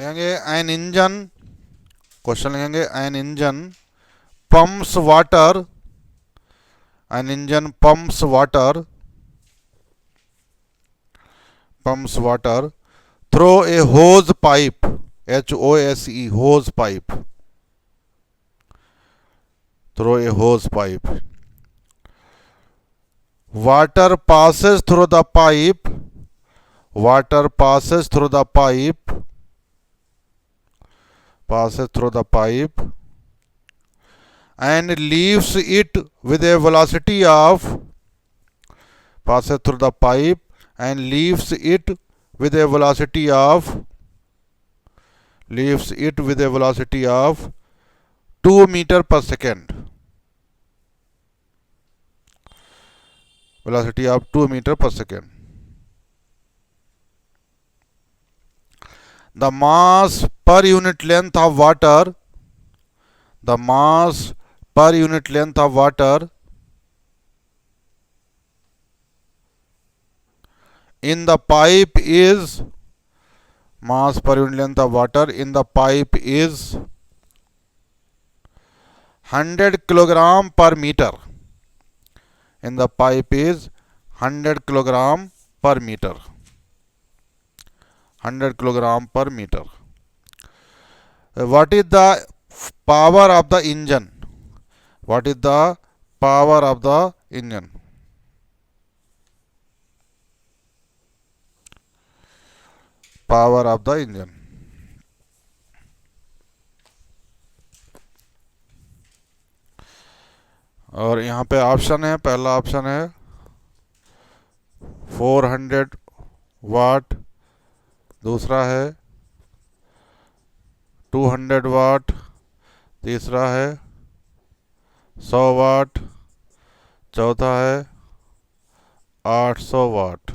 लिखेंगे an engine, question लिखेंगे an engine pumps water, an engine pumps water through a hose pipe, HOSE, hose pipe, through a hose pipe, water passes through the pipe, water passes through the pipe, passes through the pipe and leaves it with a velocity of, passes through the pipe and leaves it with a velocity of, leaves it with a velocity of 2 meter per second, velocity of 2 meter per second. The mass per unit length of water, the mass per unit length of water in the pipe is, mass per unit length of water in the pipe is 100 kilogram per meter, in the pipe is 100 kilogram per meter, 100 kilogram per meter. What is the power of the engine? What is the power of the engine? Power of the engine. और यहाँ पे option है, पहला option है 400 वाट, दूसरा है 200 वाट, तीसरा है 100 वाट, चौथा है 800 वाट।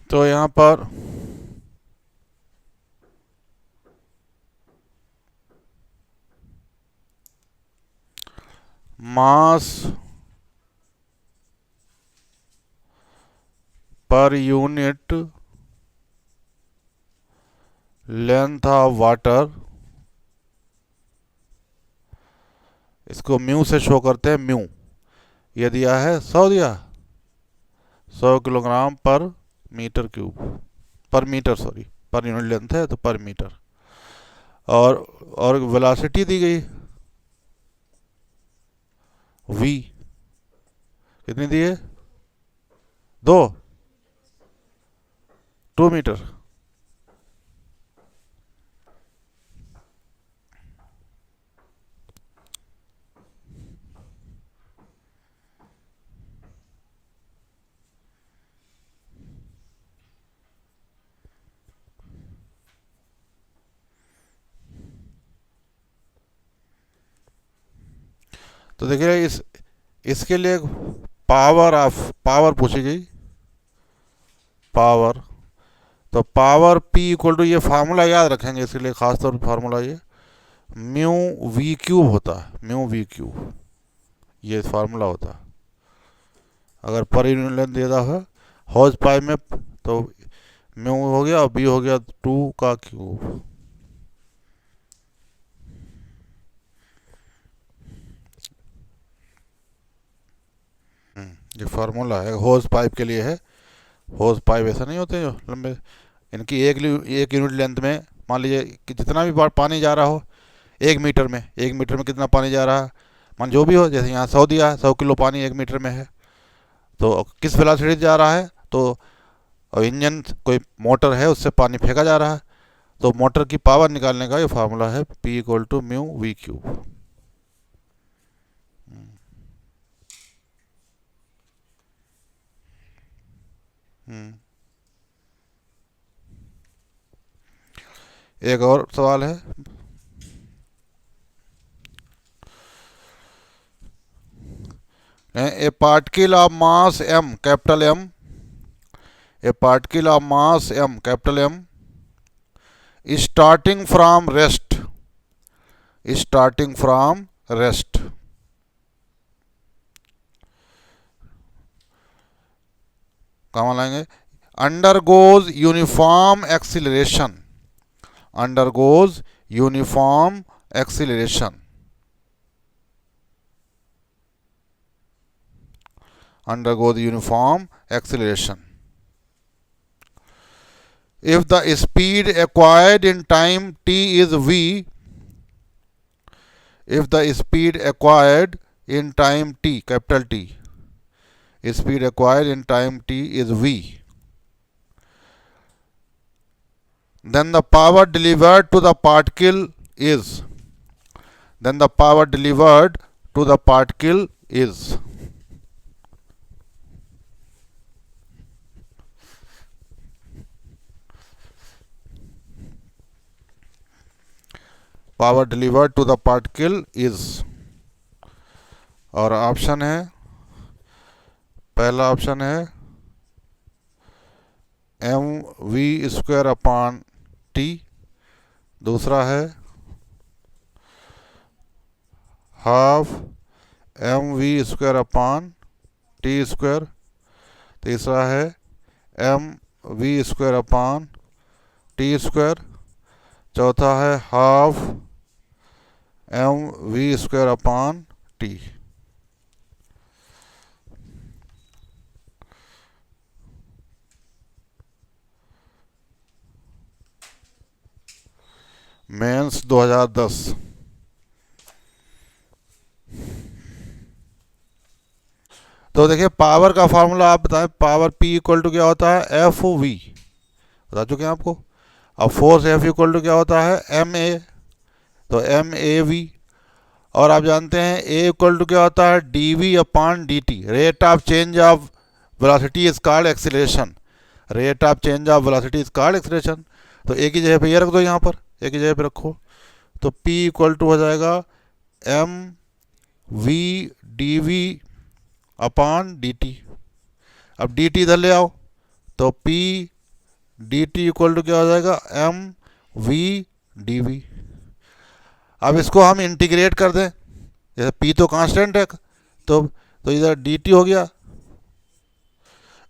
तो यहाँ पर मास पर यूनिट लेंथ ऑफ वाटर, इसको म्यू से शो करते हैं। म्यू ये दिया है 100, दिया 100 kilogram per meter cube, per meter, sorry per unit length है तो पर मीटर। और वेलोसिटी दी गई v, कितनी दी है? 2 मीटर। तो देखिए इसके लिए पावर पूछी गई, पावर। तो पावर P इक्वल टू, ये फार्मूला याद रखेंगे, इसके लिए खासतौर पर फार्मूला ये म्यू वी क्यूब होता है, म्यू वी क्यूब, ये फार्मूला होता है। अगर पर यूनिट लेंथ दिया है हॉज पाइप में तो म्यू हो गया और बी हो गया 2 का क्यूब। ये फार्मूला है, होज पाइप के लिए है। होज पाइप ऐसा नहीं होते जो लंबे, इनकी एक यूनिट लेंथ में मान लीजिए कि जितना भी पानी जा रहा हो 1 मीटर में, 1 मीटर में कितना पानी जा रहा है, मान जो भी हो, जैसे यहाँ 100 दिया है, 100 किलो पानी 1 मीटर में है, तो किस वेलोसिटी जा रहा है, तो इंजन कोई मोटर है उससे पानी फेंका जा रहा है, तो मोटर की पावर निकालने का ये फार्मूला है P equal to mu V cube. Hmm. एक और सवाल है। A particle of mass m, capital M, a particle of mass m, capital M, is starting from rest, is starting from rest, कहाँ लाएंगे, undergoes uniform acceleration, undergoes uniform acceleration, undergoes uniform acceleration. If the speed acquired in time t is v, if the speed acquired in time t, capital T, speed acquired in time t is v, then the power delivered to the particle is, then the power delivered to the particle is, power delivered to the particle is, और option है, पहला option है M V square upon T, दूसरा है half M V square upon T square, तीसरा है M V square upon T square, चौथा है half M V square upon T. Mains 2010। तो देखिए पावर का फार्मूला आप बताएं, पावर P इक्वल टू क्या होता है, एफ वी, बता चुके हैं आपको। अब फोर्स F इक्वल टू क्या होता है, एम ए, तो एम ए वी, और आप जानते हैं A इक्वल टू क्या होता है, D V upon D T, rate of change of velocity is called acceleration, rate of change of velocity is called acceleration. तो एक ही जगह पे ये रख दो, यहाँ पर एक ही जगह पे रखो, तो P इक्वल टू हो जाएगा M V D V upon D T. अब डी टी इधर ले आओ, तो P D T equal to क्या हो जाएगा, एम वी डी वी। अब इसको हम इंटीग्रेट कर दें, जैसे P तो कांस्टेंट है, तो इधर डी टी हो गया,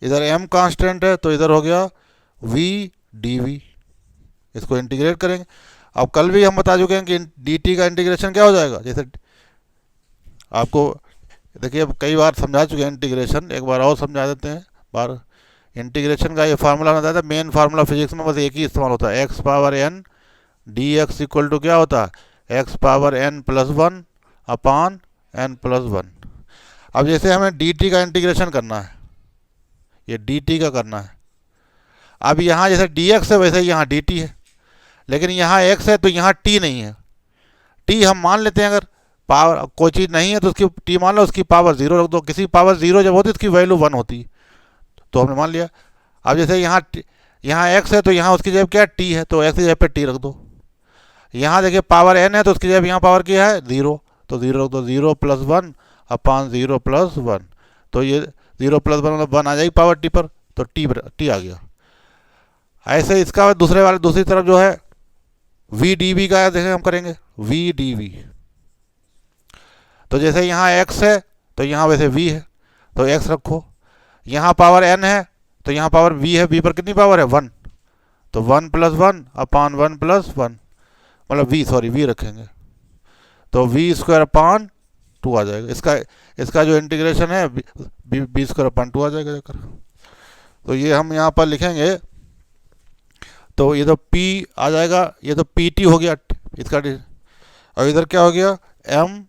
इधर M कांस्टेंट है, तो इधर हो गया V डी वी। इसको इंटीग्रेट करेंगे। अब कल भी हम बता चुके हैं कि डी टी का इंटीग्रेशन क्या हो जाएगा, जैसे आपको देखिए अब कई बार समझा चुके हैं इंटीग्रेशन, एक बार और समझा देते हैं बार। इंटीग्रेशन का ये फार्मूला बताया था, मेन फार्मूला फिजिक्स में बस एक ही इस्तेमाल होता है, X power N D X equal to क्या होता है, X power N plus one upon N plus one. अब जैसे हमें डी टी का इंटीग्रेशन करना है, ये डी टी का करना है। अब यहाँ जैसे डी एक्स है वैसे ही यहाँ डी टी है, लेकिन यहाँ एक्स है तो यहाँ टी नहीं है। टी हम मान लेते हैं, अगर पावर कोई चीज़ नहीं है तो उसकी टी मान लो, उसकी पावर ज़ीरो रख दो, किसी पावर ज़ीरो जब होती है उसकी वैल्यू वन होती, तो हमने मान लिया। अब जैसे यहाँ एक्स है तो यहाँ उसकी जगह क्या टी है, तो एक्स की जगह पे टी रख दो। यहाँ देखिए पावर एन है तो उसकी जगह यहाँ पावर क्या है, ज़ीरो, तो ज़ीरो रख दो, zero plus one upon zero plus one, तो ये ज़ीरो प्लस वन मतलब वन आ जाएगी पावर टी पर, तो टी आ गया। ऐसे इसका दूसरी तरफ जो है वी डी वी का देखें हम करेंगे, वी डी वी। तो जैसे यहाँ एक्स है तो यहाँ वैसे वी है, तो एक्स रखो, यहाँ पावर एन है तो यहाँ पावर वी है, वी पर कितनी पावर है, वन, तो one plus one upon one plus one, मतलब वी रखेंगे, तो वी स्क्वायर अपॉन टू आ जाएगा। इसका जो इंटीग्रेशन है बी स्क्वायर अपॉन टू आ जाएगा जाकर। तो ये हम यहाँ पर लिखेंगे, तो ये तो P आ जाएगा, ये तो पी टी हो गया इसका, और इधर क्या हो गया, एम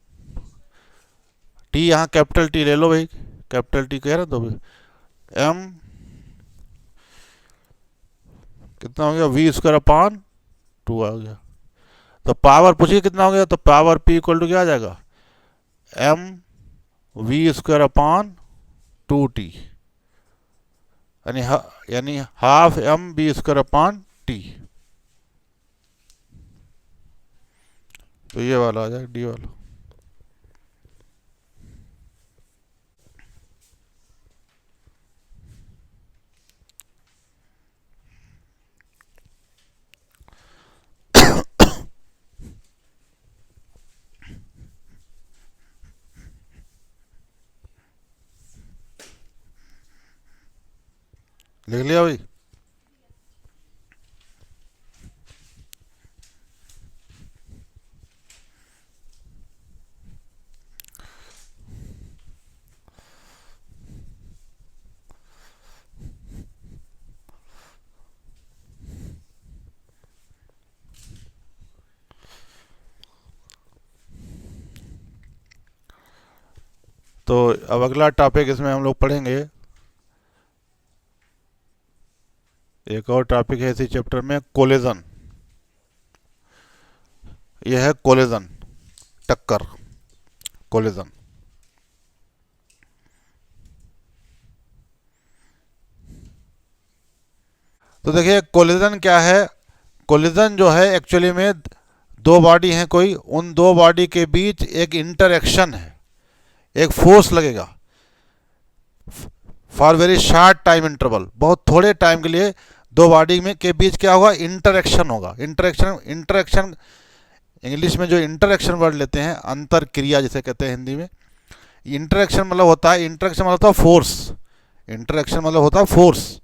टी, यहाँ कैपिटल टी ले लो भाई, कैपिटल टी कह रहे तो एम कितना हो गया, वी स्क्वायर अपॉन टू आ गया। तो पावर पूछिए कितना हो गया, तो पावर P इक्वल टू क्या आ जाएगा, M V square upon two T. यानी यानी half M B square upon T. तो ये वाला आ जाएगा डी वाला। लिख लिया भाई। तो अब अगला टॉपिक इसमें हम लोग पढ़ेंगे, एक और टॉपिक है इसी चैप्टर में, कोलिजन। यह है कोलिजन, टक्कर, कोलिजन। तो देखिए कोलिजन क्या है। कोलिजन जो है एक्चुअली में दो बॉडी हैं कोई, उन दो बॉडी के बीच एक इंटरेक्शन है, एक फोर्स लगेगा for very short time interval, बहुत थोड़े टाइम के लिए दो बॉडी में के बीच क्या होगा, इंटरेक्शन होगा। इंटरेक्शन, इंटरेक्शन इंग्लिश में जो इंटरेक्शन वर्ड लेते हैं, अंतर क्रिया जिसे कहते हैं हिंदी में, इंटरेक्शन मतलब होता है, इंटरेक्शन मतलब होता है फोर्स, इंटरेक्शन मतलब होता है फोर्स।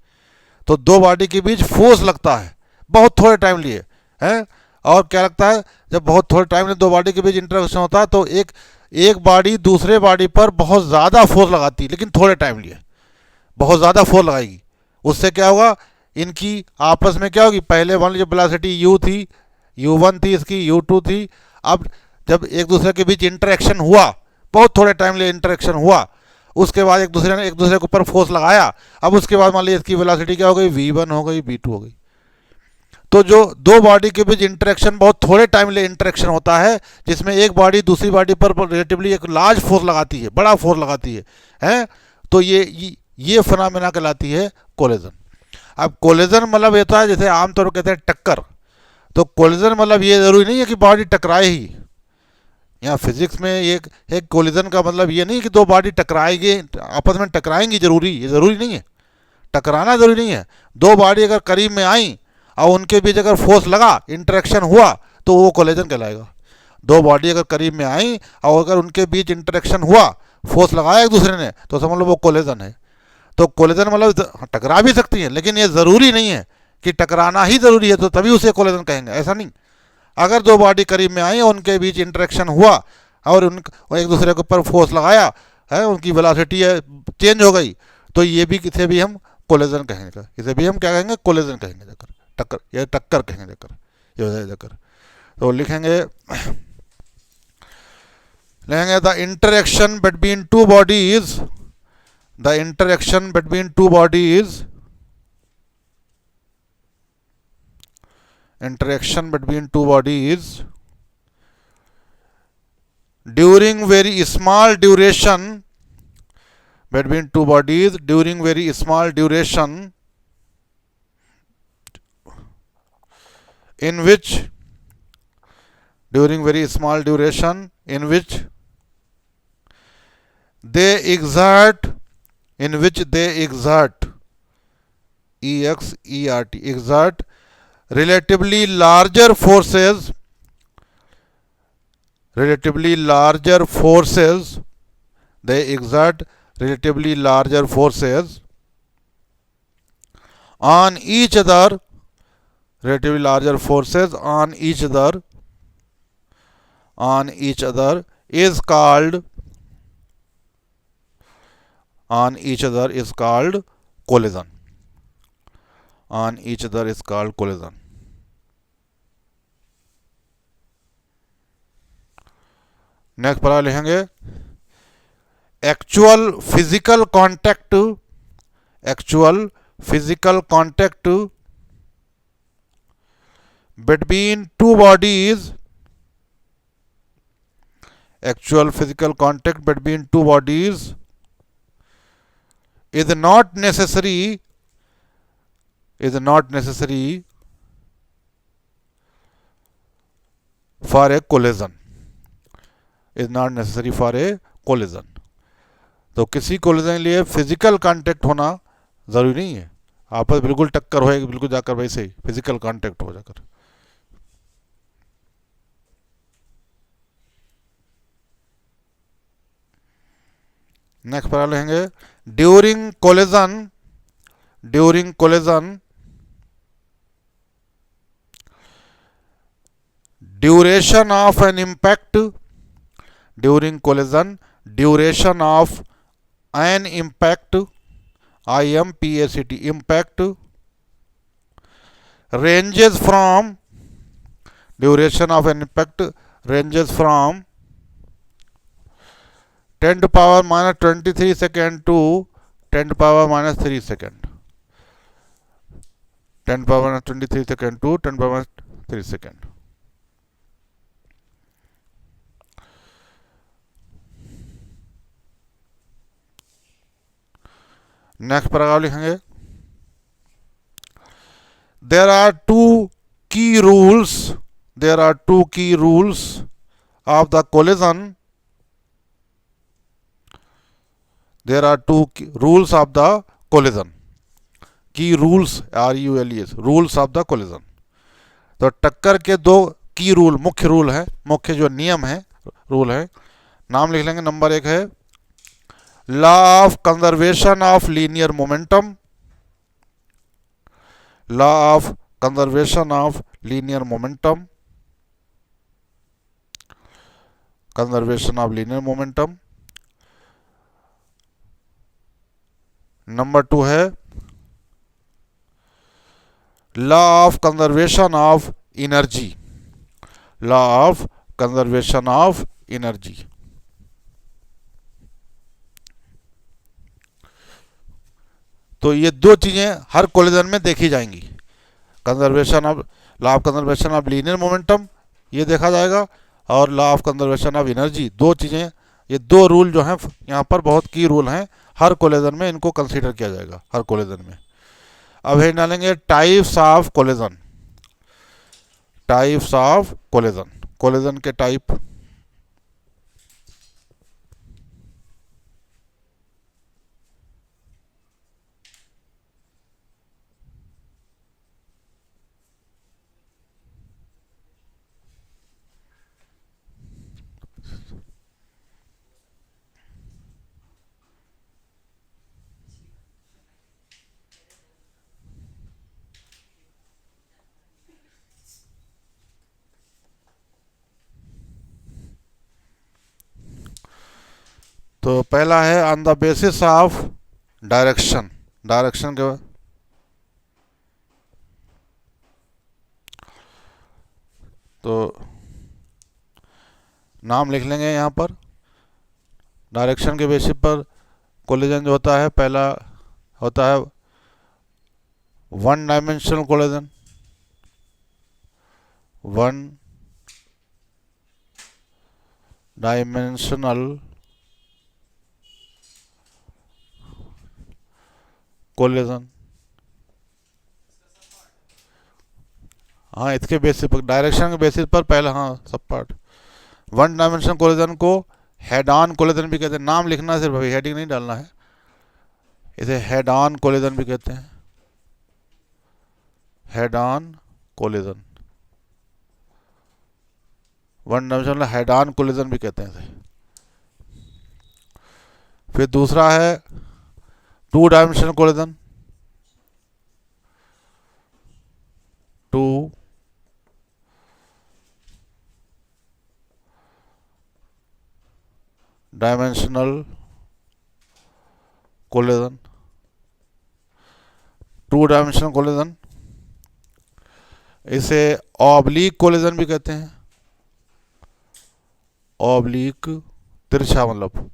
तो दो बॉडी के बीच फोर्स लगता है बहुत थोड़े टाइम लिए है। और क्या लगता है, जब बहुत थोड़े टाइम में दो बॉडी के बीच इंटरेक्शन होता है तो एक बॉडी दूसरे बॉडी पर बहुत ज़्यादा फोर्स लगाती है, लेकिन थोड़े टाइम लिए बहुत ज़्यादा फोर्स लगाएगी। उससे क्या होगा, इनकी आपस में क्या होगी, पहले मान लीजिए वेलोसिटी u थी, u1 थी इसकी, u2 थी। अब जब एक दूसरे के बीच इंटरेक्शन हुआ, बहुत थोड़े टाइम लिए इंटरेक्शन हुआ, उसके बाद एक दूसरे ने एक दूसरे के ऊपर फोर्स लगाया। अब उसके बाद मान लीजिए इसकी वेलोसिटी क्या हो गई, v1 हो गई, v2 हो गई। तो जो दो बॉडी के बीच इंटरेक्शन बहुत थोड़े टाइम लिए इंटरेक्शन होता है, जिसमें एक बॉडी दूसरी बॉडी पर रिलेटिवली एक लार्ज फोर्स लगाती है, बड़ा फोर्स लगाती है, तो ये फिनोमेना कहलाती है कोलिजन। अब कोलिजन मतलब ये होता है, जैसे आमतौर पर कहते हैं टक्कर, तो कोलिजन मतलब ये जरूरी नहीं है कि बॉडी टकराए ही। यहाँ फिजिक्स में एक कोलिजन का मतलब ये नहीं कि दो बॉडी टकराएंगे, आपस में टकराएंगी, ये जरूरी नहीं है, टकराना जरूरी नहीं है। दो बॉडी अगर करीब में आई और उनके बीच अगर फोर्स लगा, इंटरेक्शन हुआ, तो वो कोलिजन कहलाएगा। दो बॉडी अगर करीब में आई और अगर उनके बीच इंटरेक्शन हुआ, फोर्स लगाया एक दूसरे ने, तो समझ लो वो कोलिजन है। तो कोलिजन मतलब टकरा भी सकती है, लेकिन ये ज़रूरी नहीं है कि टकराना ही ज़रूरी है तो तभी उसे कोलिजन कहेंगे, ऐसा नहीं। अगर दो बॉडी करीब में आई और उनके बीच इंटरेक्शन हुआ और एक दूसरे के ऊपर फोर्स लगाया है, उनकी वेलोसिटी चेंज हो गई, तो ये भी किसे भी हम कोलिजन कहेंगे, इसे भी हम क्या कहेंगे, कोलिजन कहेंगे, जाकर टक्कर, ये टक्कर कहेंगे, जाकर ये हो जाएगा जाकर। तो लिखेंगे the interaction between two bodies, the interaction between two bodies, interaction between two bodies during very small duration, between two bodies during very small duration, in which during very small duration in which they exert, in which they exert, exert relatively larger forces, relatively larger forces, they exert relatively larger forces on each other, relatively larger forces on each other, on each other is called, on each other is called collision, on each other is called collision. Next पढ़ा लिखेंगे, actual physical contact, actual physical contact between two bodies, actual physical contact between two bodies is not necessary, is not necessary for a collision, is not necessary for a collision। तो किसी collision के लिए physical contact होना जरूरी नहीं है, आपस बिल्कुल टक्कर होएगी, बिल्कुल जाकर वैसे ही फिजिकल कांटेक्ट हो जाकर। नेक्स्ट पर लेंगे during collision, during collision duration of an impact, during collision duration of an impact, IMPACT impact ranges from, duration of an impact ranges from 10 to power minus 23 second to 10 to power minus 3 second, 10 to power minus 23 second to 10 to power minus 3 second। Next paragraph लिखेंगे there are two key rules, there are two key rules of the collision, there are two rules of the collision, key rules RULES, rules of the collision. तो टक्कर के दो की rule, मुख्य rule है, मुख्य जो नियम है, रूल है, नाम लिख लेंगे। नंबर 1 है law of conservation of linear momentum, law of conservation of linear momentum, conservation of linear momentum. Number 2 है law of conservation of energy, law of conservation of energy. तो ये दो चीजें हर कोलिजन में देखी जाएंगी, conservation of, law of conservation of linear momentum ये देखा जाएगा, और law of conservation of energy, दो चीजें, ये दो रूल जो हैं यहाँ पर बहुत की रूल हैं, हर कोलिजन में इनको कंसीडर किया जाएगा, हर कोलिजन में। अब है डालेंगे types of collision, types of collision, collision के टाइप। तो पहला है on the basis of direction, direction के तो नाम लिख लेंगे यहाँ पर। डायरेक्शन के बेसिस पर कोलिजन जो होता है, पहला होता है one dimensional collision, one dimensional collision. हाँ, इसके बेसिस पर, डायरेक्शन के बेसिस पर पहला, हाँ सब पार्ट। वन डायमेंशनल कोलिजन को हेड ऑन कोलिजन भी कहते हैं, नाम लिखना है सिर्फ, अभी हेडिंग नहीं डालना है। इसे हेड ऑन कोलिजन भी कहते हैं, head on collision, one dimensional head on collision भी कहते हैं इसे। फिर दूसरा है two dimensional collision, two dimensional collision, two dimensional collision, इसे ऑब्लिक कोलिजन भी कहते हैं, ऑब्लिक तिरछा मतलब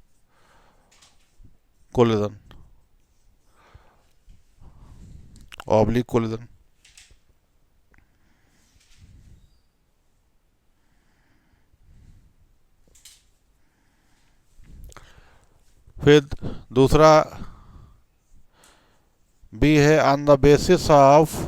कोलिजन, ऑब्लिक कोलिजन। फिर दूसरा बी है on the basis of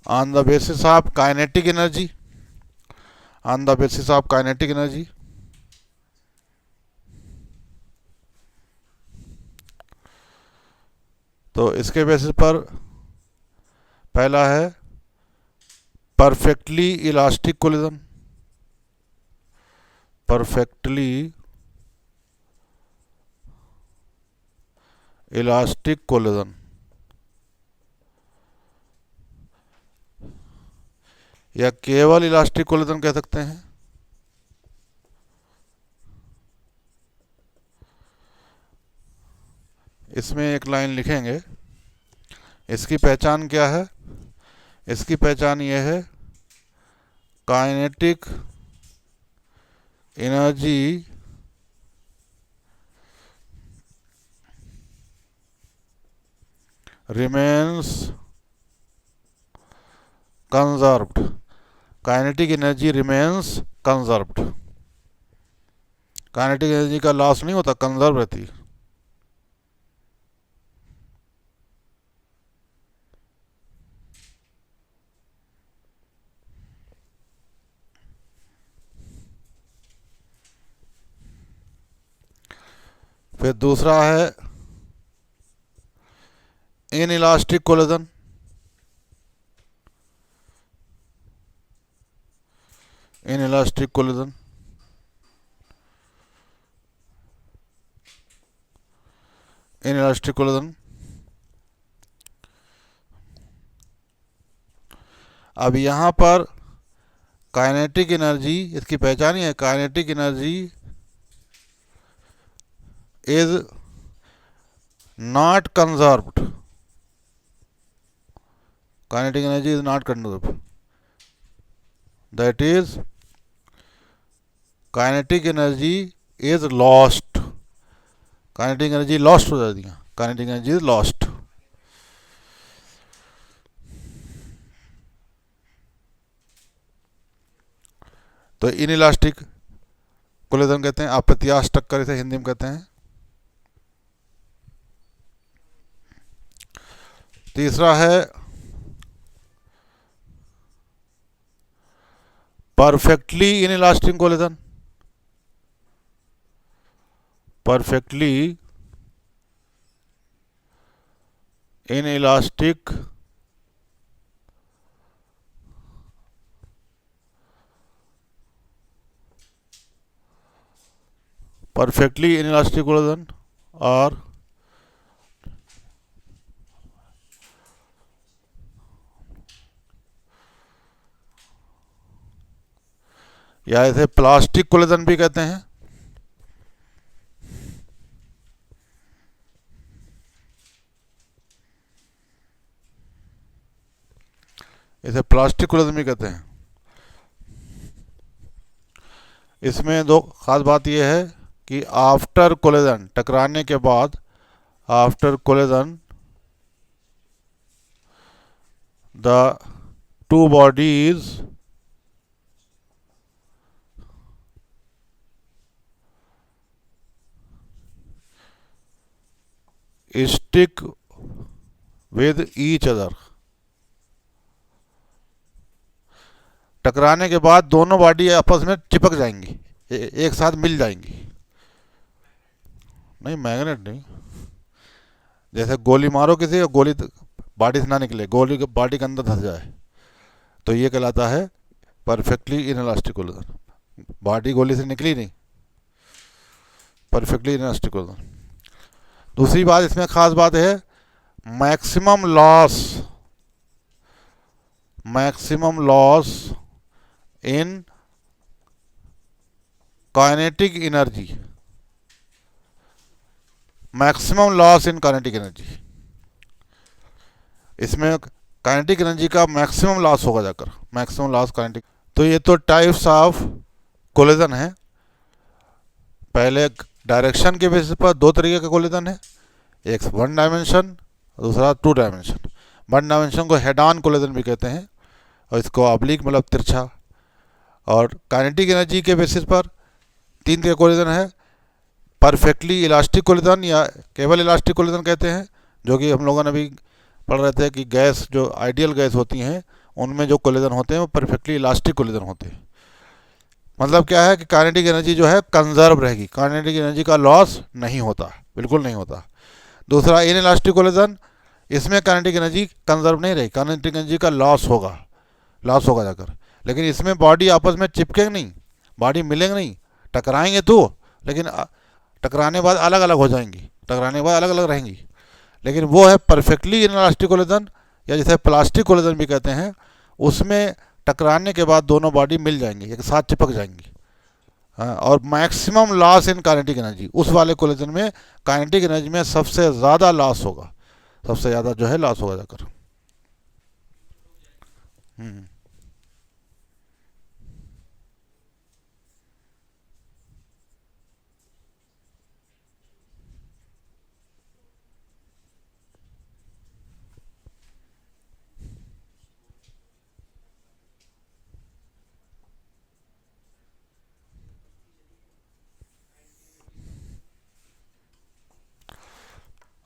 on the basis of kinetic energy, on the basis of kinetic energy. तो इसके बेसिस पर पहला है perfectly elastic collision, perfectly elastic collision, या केवल इलास्टिक कोलिजन कह सकते हैं। इसमें एक लाइन लिखेंगे, इसकी पहचान क्या है? इसकी पहचान ये है, kinetic energy remains conserved, kinetic energy remains conserved. Kinetic energy का लॉस नहीं होता, कंजर्व रहती। फिर दूसरा है inelastic collision, inelastic collision, inelastic collision. अब यहां पर काइनेटिक एनर्जी, इसकी पहचान ही है, kinetic energy is not conserved, kinetic energy is not conserved, that is kinetic energy is lost, kinetic energy lost हो जाती है, kinetic energy is lost। तो इनइलास्टिक कोलिजन कहते हैं, अप्रत्यास्थ टक्कर इसे हिंदी में कहते हैं। तीसरा है perfectly inelastic collision, perfectly inelastic perfectly inelastic collision और या इसे प्लास्टिक कोलिजन भी कहते हैं। इसे प्लास्टिक कोलिजन भी कहते हैं। इसमें दो खास बात यह है कि आफ्टर कोलिजन, टकराने के बाद, after collision the two bodies stick with each other, टकराने के बाद दोनों बॉडी आपस में चिपक जाएंगी, एक साथ मिल जाएंगी। नहीं, मैग्नेट नहीं, जैसे गोली मारो किसी, गोली बॉडी से ना निकले, गोली बॉडी के अंदर धस जाए, तो ये कहलाता है परफेक्टली इनइलास्टिक कोलिजन। बॉडी गोली से निकली नहीं, परफेक्टली इनइलास्टिक कोलिजन। दूसरी बात इसमें खास बात है, maximum loss, maximum loss in kinetic energy, maximum loss in kinetic energy. इसमें काइनेटिक एनर्जी का मैक्सिमम लॉस होगा जाकर, मैक्सिमम लॉस काइनेटिक। तो ये तो टाइप्स ऑफ कोलिजन है। पहले डायरेक्शन के बेसिस पर दो तरीके का कोलिजन है, एक वन डायमेंशन, दूसरा टू डायमेंशन। वन डायमेंशन को हेड ऑन कोलिजन भी कहते हैं, और इसको ऑब्लिक मतलब तिरछा। और काइनेटिक एनर्जी के बेसिस पर तीन के कोलिजन है, परफेक्टली इलास्टिक कोलिजन या केवल इलास्टिक कोलिजन कहते हैं, जो कि हम लोगों ने भी पढ़ रहे थे कि गैस जो आइडियल गैस होती हैं उनमें जो कोलिजन होते हैं वो परफेक्टली इलास्टिक कोलिजन होते हैं। मतलब क्या है कि काइनेटिक एनर्जी जो है कंजर्व रहेगी, काइनेटिक एनर्जी का लॉस नहीं होता, बिल्कुल नहीं होता। दूसरा इन इलास्टिक कोलिजन, इसमें काइनेटिक एनर्जी कंजर्व नहीं रहेगी, काइनेटिक एनर्जी का लॉस होगा जाकर। लेकिन इसमें बॉडी आपस में चिपकेंगे नहीं, बॉडी मिलेंगे नहीं, टकराएंगे तो, लेकिन टकराने के बाद अलग अलग हो जाएंगी, टकराने के बाद अलग अलग रहेंगी। लेकिन वो है परफेक्टली इनइलास्टिक कोलिजन, या जिसे प्लास्टिक कोलिजन भी कहते हैं, उसमें टकराने के बाद दोनों बॉडी मिल जाएंगी, एक साथ चिपक जाएंगी। हाँ, और maximum loss in kinetic energy, उस वाले कोलिजन में काइनेटिक एनर्जी में सबसे ज़्यादा लॉस होगा, सबसे ज़्यादा जो है लॉस होगा जाकर। हम्म।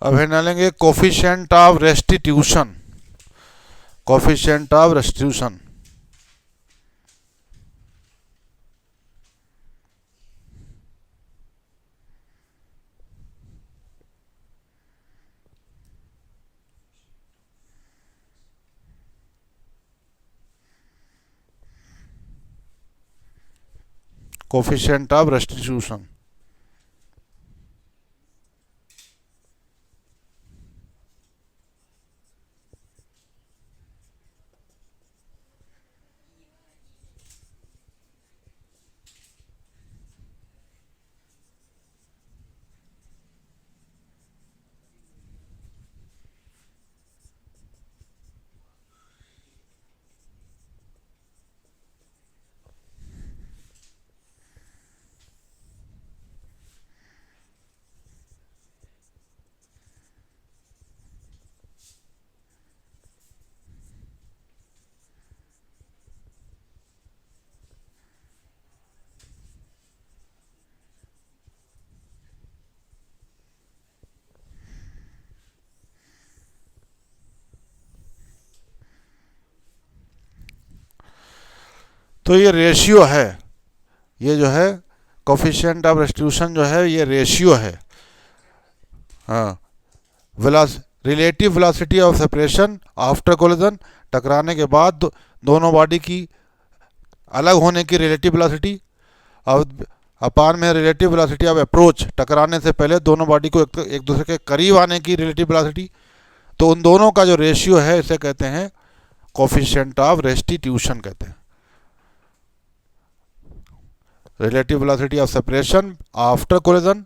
अब है लेंगे coefficient of restitution, coefficient of restitution. Coefficient of restitution. तो ये रेशियो है, ये जो है कोफिशिएंट ऑफ रेस्टिट्यूशन जो है ये रेशियो है। हाँ, relative velocity of separation after collision, टकराने के बाद दोनों बॉडी की अलग होने की रिलेटिव वेलोसिटी, और अपान में रिलेटिव वेलोसिटी ऑफ अप्रोच, टकराने से पहले दोनों बॉडी को एक दूसरे के करीब आने की रिलेटिव वेलोसिटी। तो उन दोनों का जो रेशियो है इसे कहते हैं कोफिशिएंट ऑफ रेस्टिट्यूशन कहते हैं। Relative velocity of separation after collision,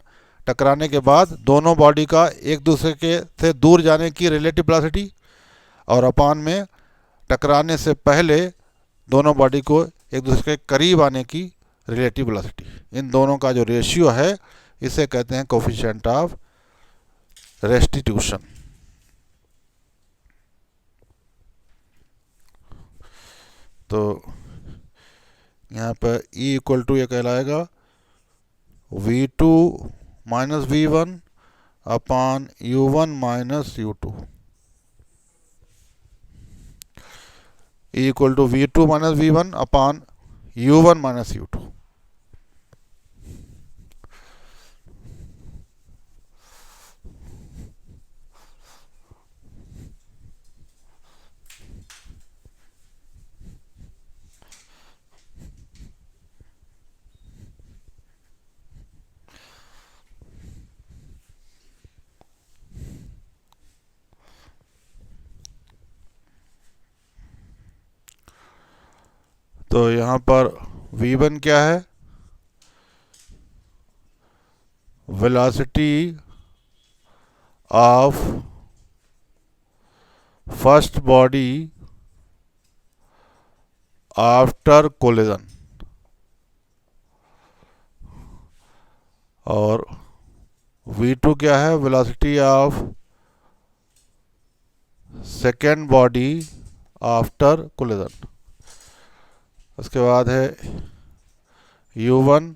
टकराने के बाद दोनों बॉडी का एक दूसरे के से दूर जाने की रिलेटिव वेलोसिटी, और अपान में टकराने से पहले दोनों बॉडी को एक दूसरे के करीब आने की रिलेटिव वेलोसिटी। इन दोनों का जो रेशियो है इसे कहते हैं कोफिशिएंट ऑफ रेस्टिट्यूशन। तो यहाँ पर E इक्वल टू ये कहलाएगा V2 minus V1 upon U1 minus U2। E equal to V2 minus V1 upon U1 minus U2। तो यहाँ पर V1 क्या है, velocity of first body after collision, और V2 क्या है, velocity of second body after collision. उसके बाद है u1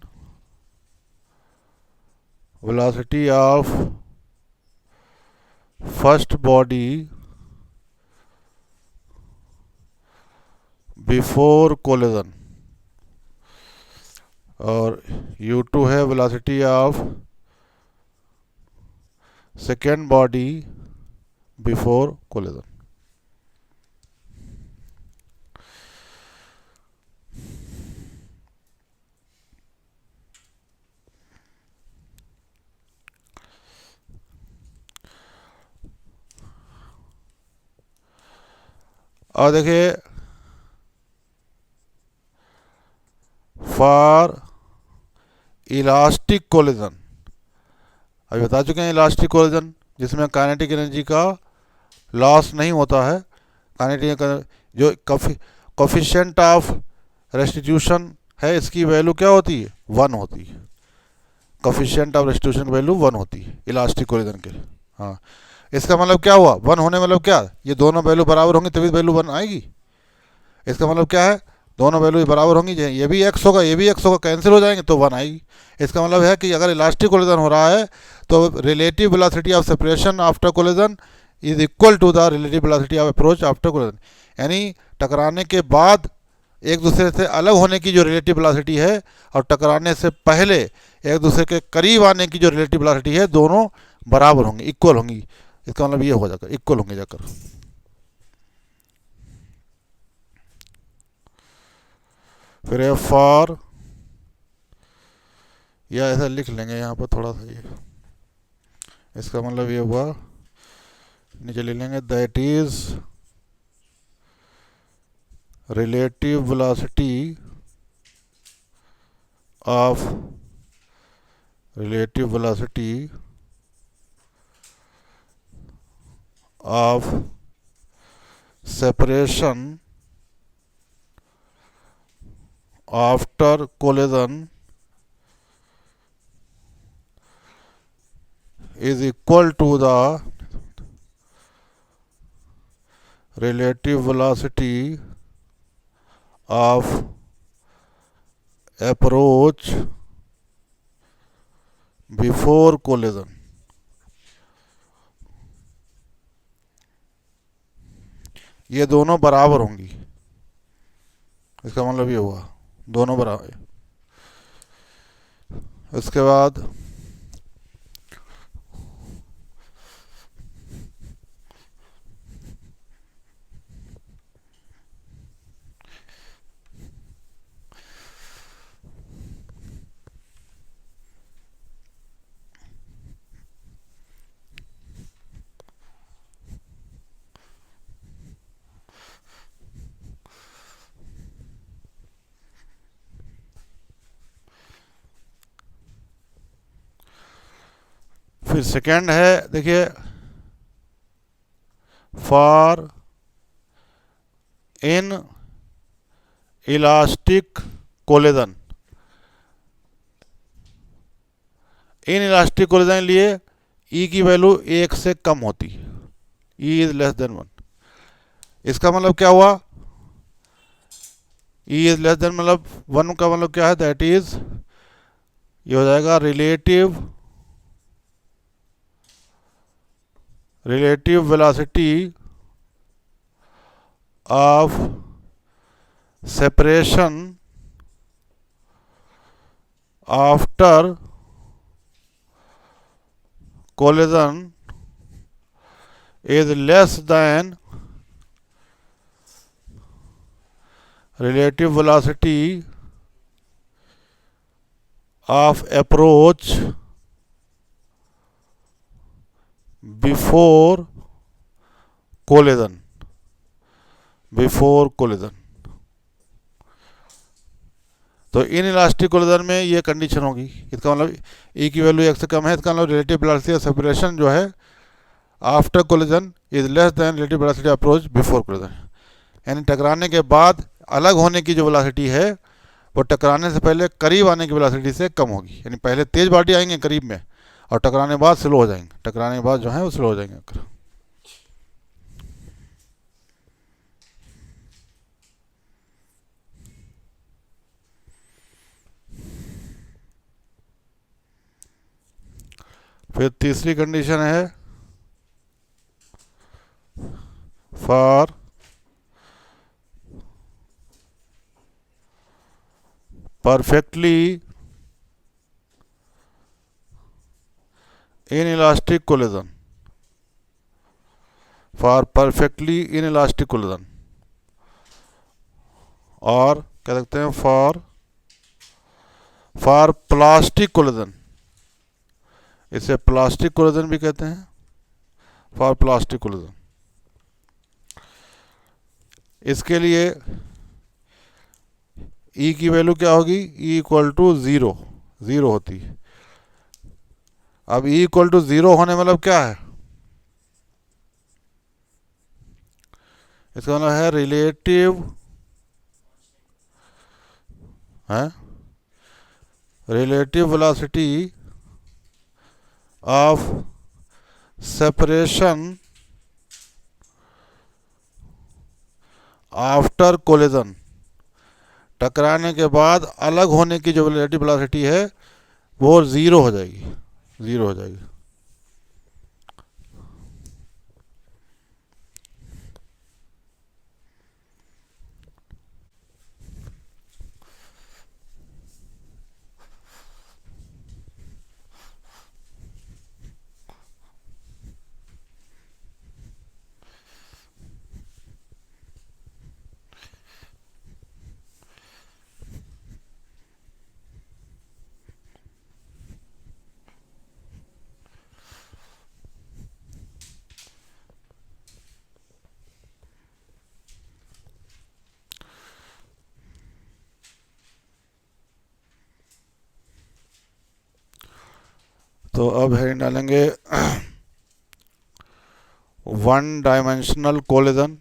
velocity of first body before collision, और u2 है velocity of second body before collision. और देखिए फॉर इलास्टिक कोलिजन, अभी बता चुके हैं इलास्टिक कोलिजन जिसमें काइनेटिक एनर्जी का लॉस नहीं होता है। काइनेटिक जो कोफिशिएंट ऑफ रेस्टिट्यूशन है इसकी वैल्यू क्या होती है, 1 होती है। कोफिशिएंट ऑफ रेस्टिट्यूशन की वैल्यू 1 होती है इलास्टिक कोलिजन के। हाँ, इसका मतलब क्या हुआ, 1 होने मतलब क्या, ये दोनों वैल्यू बराबर होंगी तभी वैल्यू 1 आएगी। इसका मतलब क्या है, दोनों वैल्यू बराबर होंगी, ये भी x होगा ये भी x होगा, कैंसिल हो जाएंगे तो 1 आएगी। इसका मतलब है कि अगर इलास्टिक कोलिजन हो रहा है तो relative velocity of separation after collision is equal to the relative velocity of approach after collision. यानी टकराने के बाद एक दूसरे से अलग होने की जो रिलेटिव वेलोसिटी है और टकराने से पहले एक दूसरे के करीब आने की जो रिलेटिव वेलोसिटी है, दोनों बराबर होंगी, इक्वल होंगी। इसका मतलब ये हो जाकर इक्वल होंगे जाकर। फिर है फॉर, या ऐसा लिख लेंगे यहाँ पर थोड़ा सा, ये इसका मतलब ये हुआ, नीचे लिख लेंगे that is relative velocity of separation after collision is equal to the relative velocity of approach before collision। ये दोनों बराबर होंगी, इसका मतलब ये हुआ दोनों बराबर। उसके बाद फिर सेकेंड है, देखिए for in elastic collision, in elastic collision के लिए ई की वैल्यू 1 से कम होती है, ई इज लेस देन 1। इसका मतलब क्या हुआ, ई इज लेस देन मतलब 1 का मतलब क्या है, दैट इज ये हो जाएगा relative velocity of separation after collision is less than relative velocity of approach before collision। तो इन इलास्टिक कोलिजन में ये कंडीशन होगी, इसका मतलब ई की वैल्यू 1 से कम है, इसका मतलब रिलेटिव वेलोसिटी ऑफ सेपरेशन जो है after collision is less than relative velocity approach before collision. यानी टकराने के बाद अलग होने की जो वेलोसिटी है वो टकराने से पहले करीब आने की वेलोसिटी से कम होगी। यानी पहले तेज बॉडी आएंगे करीब में और टकराने के बाद स्लो हो जाएंगे, टकराने के बाद जो है वो स्लो हो जाएंगे। फिर तीसरी कंडीशन है for perfectly inelastic collision, for perfectly inelastic collision, और क्या सकते हैं फॉर प्लास्टिक कोलिजन, इसे प्लास्टिक कोलिजन भी कहते हैं, फॉर प्लास्टिक कोलिजन। इसके लिए ई की वैल्यू क्या होगी, E equal to zero, zero होती है। अब ई इक्वल टू ज़ीरो होने मतलब क्या है, इसका मतलब है रिलेटिव है relative velocity of separation after collision, टकराने के बाद अलग होने की जो रिलेटिव वेलोसिटी है वो ज़ीरो हो जाएगी, ज़ीरो हो जाएगी। तो अब हेडिंग डालेंगे वन डायमेंशनल कोलिजन,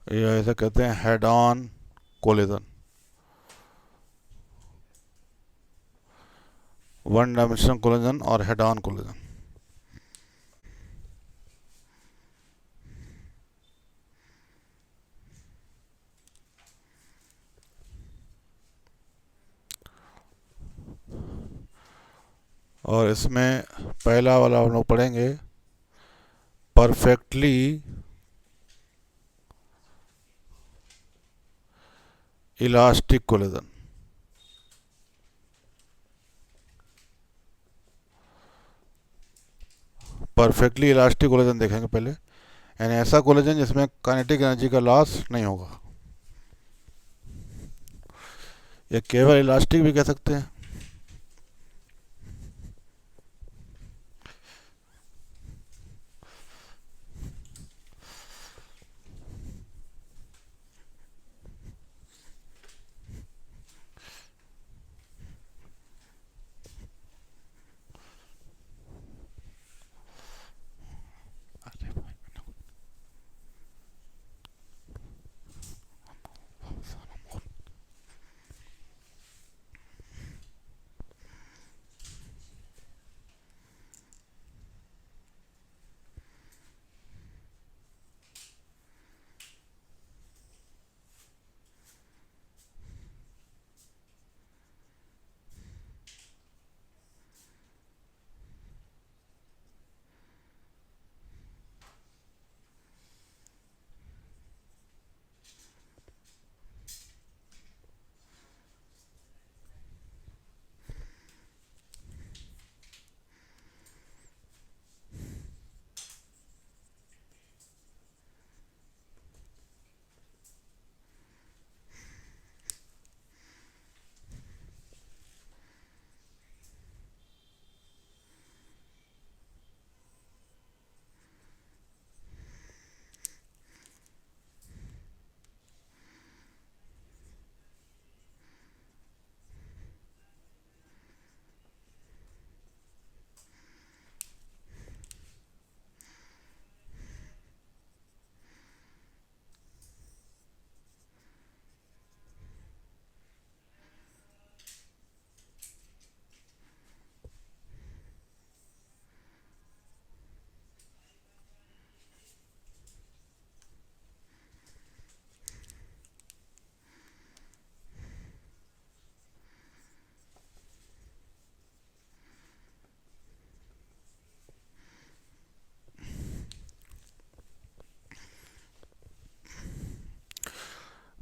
या ऐसे कहते हैं head on collision, one dimensional collision और हेड ऑन कोलिजन। और इसमें पहला वाला हम लोग पढ़ेंगे perfectly elastic collision. Perfectly elastic collision देखेंगे पहले, यानी ऐसा कोलिजन जिसमें काइनेटिक एनर्जी का लॉस नहीं होगा, ये केवल इलास्टिक भी कह सकते हैं।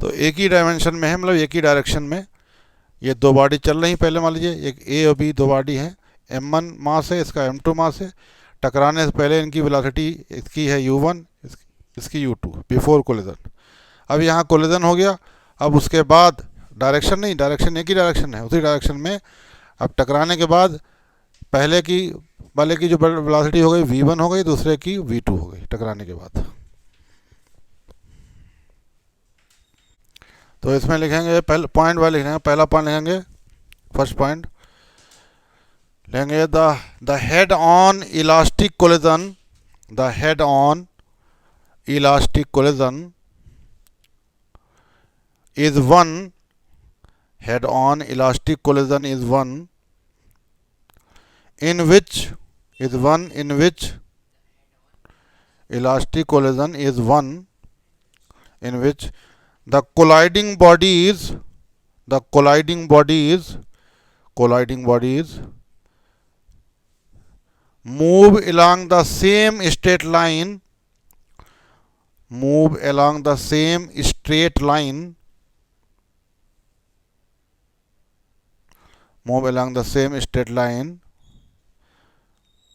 तो एक ही डायमेंशन में है, मतलब एक ही डायरेक्शन में ये दो बॉडी चल रही। पहले मान लीजिए एक ए और बी दो बॉडी हैं, m1 मास है, इसका m2 मास है। टकराने से पहले इनकी वेलोसिटी, इसकी है u1, इसकी u2 बिफोर कोलिजन। अब यहाँ कोलिजन हो गया। अब उसके बाद डायरेक्शन नहीं, डायरेक्शन एक ही डायरेक्शन है, उसी डायरेक्शन में अब टकराने के बाद पहले की वाले की जो वेलोसिटी हो गई v1 हो गई, दूसरे की v2 हो गई टकराने के बाद। तो इसमें लिखेंगे पहले पॉइंट वाले लिखेंगे, पहला पॉइंट लिखेंगे, फर्स्ट पॉइंट लेंगे the head on elastic collision, the head on elastic collision is one, head on elastic collision is one in which elastic collision is one in which the colliding bodies move along the same straight line,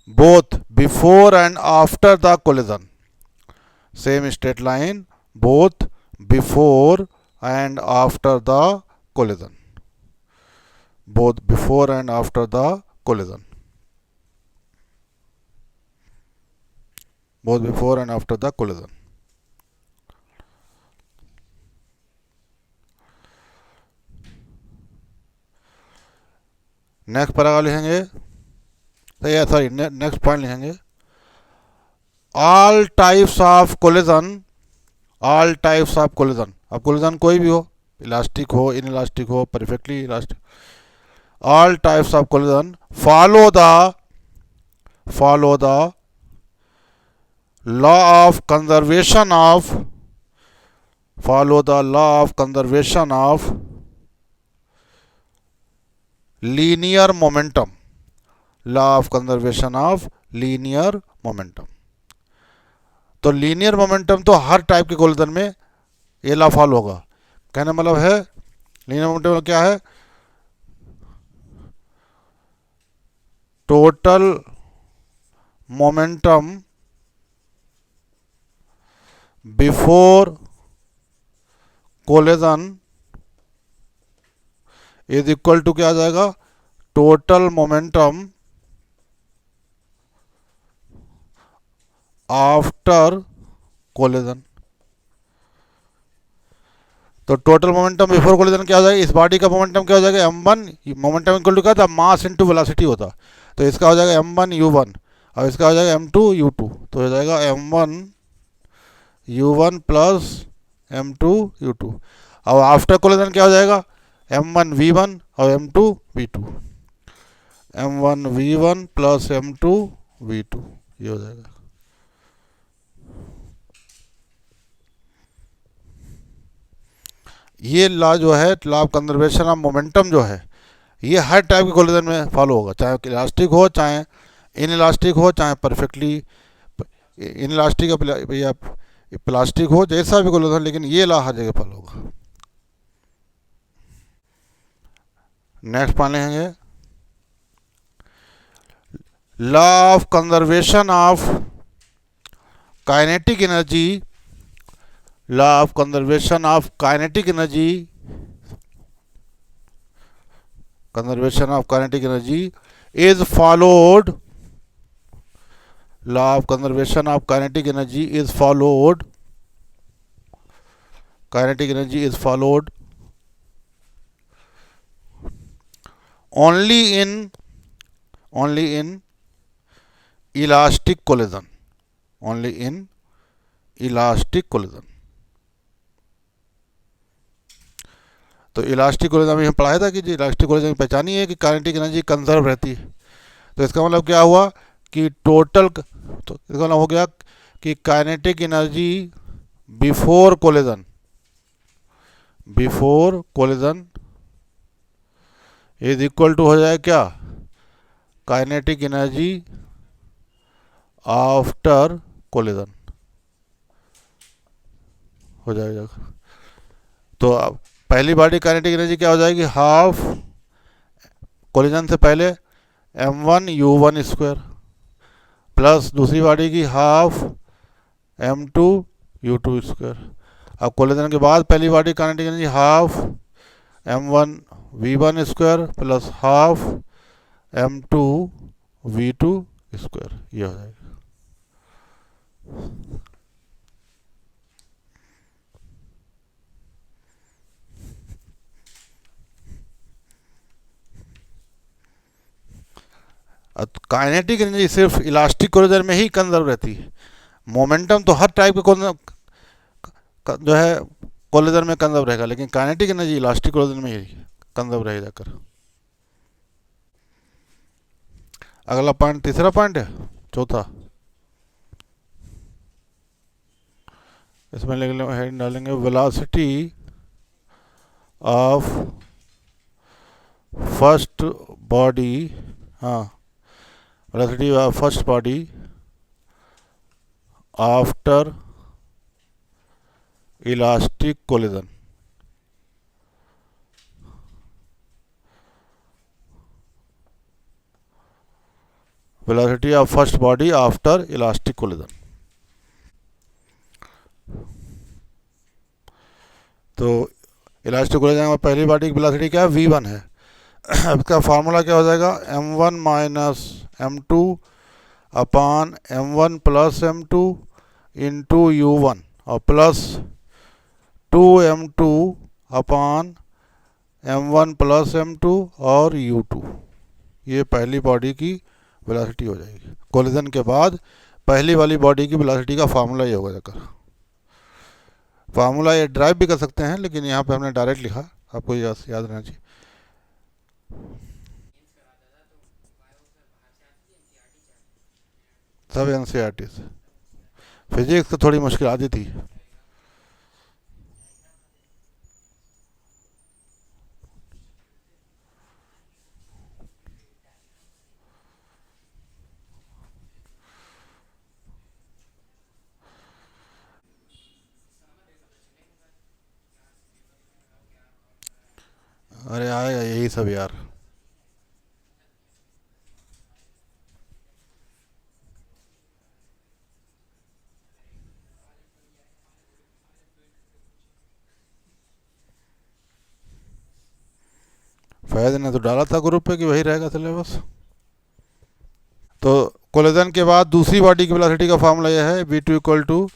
both before and after the collision. Same straight line both before and after the collision. Both before and after the collision. Both before and after the collision. Next paragraph लिखेंगे, तो ये sorry next point लिखेंगे, all types of collision, all types of collision. अब collision कोई भी हो, elastic हो, in elastic हो, perfectly elastic, all types of collision follow the law of conservation of linear momentum, law of conservation of linear momentum. तो linear momentum तो हर type के collision में ये लॉ फॉलो होगा। कहने मतलब है लीनियर मोमेंटम क्या है, total momentum before collision is equal to क्या आ जाएगा, टोटल मोमेंटम आफ्टर कोलिजन। तो टोटल मोमेंटम बिफोर कोलिजन क्या हो जाएगा, इस बॉडी का मोमेंटम क्या हो जाएगा, m1, मोमेंटम इक्वल टू क्या था, मास इनटू वेलोसिटी होता। तो इसका हो जाएगा m1 u1 और इसका हो जाएगा m2 u2। तो हो जाएगा m1 u1 plus m2 u2। अब आफ्टर कोलिजन क्या हो जाएगा, m1 v1 और m2 v2, m1 v1 plus m2 v2, ये हो जाएगा। ये लॉ जो है, law of conservation of momentum जो है, ये हर टाइप के कोलिजन में फॉलो होगा, चाहे इलास्टिक हो, चाहे इन इलास्टिक हो, चाहे परफेक्टली इन इलास्टिक या प्लास्टिक हो, जैसा भी कोलिजन, लेकिन ये लॉ हर जगह फॉलो होगा। नेक्स्ट पॉइंट लेंगे, law of conservation of kinetic energy, law of conservation of kinetic energy, conservation of kinetic energy is followed, law of conservation of kinetic energy is followed, kinetic energy is followed only in elastic collision, only in elastic collision। तो elastic collision में हम पढ़ाया था कि जो elastic collision की पहचान ही है कि काइनेटिक एनर्जी कंजर्व रहती है। तो इसका मतलब क्या हुआ कि टोटल, तो इसका मतलब हो गया कि kinetic energy before collision is equal to हो जाए क्या, काइनेटिक एनर्जी आफ्टर कोलिजन हो जाएगा। तो अब पहली बॉडी काइनेटिक एनर्जी क्या हो जाएगी, हाफ कोलिजन से पहले m1u1 स्क्वायर प्लस दूसरी बॉडी की हाफ m2u2 स्क्वायर। अब कोलिजन के बाद पहली body kinetic energy half m1v1 square plus half m2v2 square, ये हो जाएगा। काइनेटिक एनर्जी सिर्फ इलास्टिक कोलिजन में ही कंजर्व रहती है। मोमेंटम तो हर टाइप के जो है कोलिजन में कंजर्व रहेगा, लेकिन काइनेटिक एनर्जी इलास्टिक कोलिजन में ही कंजर्व रह जाकर। अगला पॉइंट, तीसरा पॉइंट है, चौथा, इसमें हेडिंग डालेंगे वेलोसिटी ऑफ फर्स्ट बॉडी, हाँ, velocity of first body after elastic collision. Velocity of first body after elastic collision. तो इलास्टिक कोलिजन में पहली बॉडी की वेलोसिटी क्या है, v1 है। अब इसका फार्मूला क्या हो जाएगा, m1 माइनस m2 अपान m1 plus m2 into u1 और प्लस 2m2 अपान m1 प्लस m2 और u2। ये पहली बॉडी की वेलोसिटी हो जाएगी। कोलिजन के बाद पहली वाली बॉडी की वेलोसिटी का फार्मूला ये होगा जाकर। फार्मूला ये ड्राइव भी कर सकते हैं, लेकिन यहाँ पे हमने डायरेक्ट लिखा, आपको याद रहना चाहिए। सब एनसीईआरटी से, फिजिक्स तो थोड़ी मुश्किल आती थी। अरे आएगा यही सब यार। फैज ने तो डाला था ग्रुप पे कि वही रहेगा सिलेबस। तो कोलिजन के बाद दूसरी बॉडी की वेलोसिटी का फार्मूला यह है, v2 equal to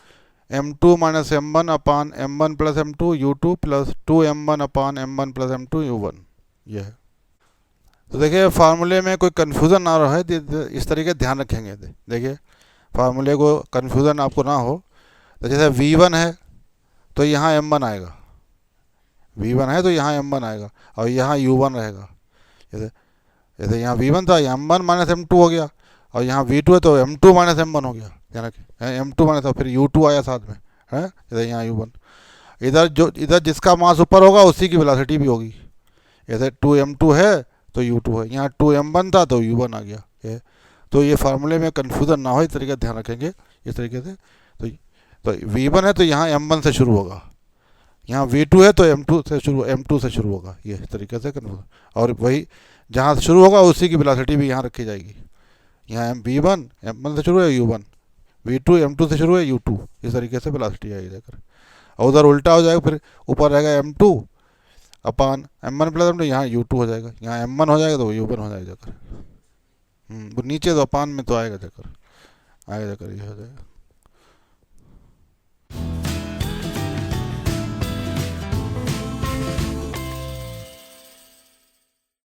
m2 minus m1 upon m1 plus m2 u2 plus 2m1 upon m1 plus m2 u1, यह है। तो देखिए फार्मूले में कोई कन्फ्यूज़न ना रहे, इस तरीके ध्यान रखेंगे। देखिए फार्मूले को कन्फ्यूज़न आपको ना हो। तो जैसे v1 है तो यहाँ m1 आएगा, v1 है तो यहाँ m1 आएगा और यहाँ u1 रहेगा। जैसे जैसे यहाँ v1 था, यहाँ m1 माइनस m2 हो गया, और यहाँ v2 है तो m2 माइनस m1 हो गया। ध्यान रखें, m2 माइनस और फिर u2 आया साथ में, है। जैसे यहाँ u1, इधर जिसका मास ऊपर होगा उसी की वेलोसिटी भी होगी। जैसे 2m2 है तो u2 है, यहाँ 2m1 था तो u1 आ गया। तो ये फार्मूले में कन्फ्यूज़न ना हो, इस तरीके ध्यान रखेंगे इस तरीके से। तो v1 है तो यहाँ m1 से शुरू होगा, यहाँ v2 है तो m2 से शुरू होगा, ये इस तरीके से कन्फ्यूजन। और वही जहाँ से शुरू होगा उसी की वेलोसिटी भी यहाँ रखी जाएगी। यहाँ v1 m1 से शुरू है, u1 v2 m2 से शुरू है, u2, इस तरीके से वेलोसिटी आएगी जाकर। और उधर उल्टा हो जाएगा, फिर ऊपर रहेगा m2 अपान m1 प्लस m2, यहाँ u2 हो जाएगा, यहाँ m1 हो जाएगा तो u1 हो जाएगा जाकर। वो नीचे तो अपान में तो आएगा जाकर, ये हो जाएगा।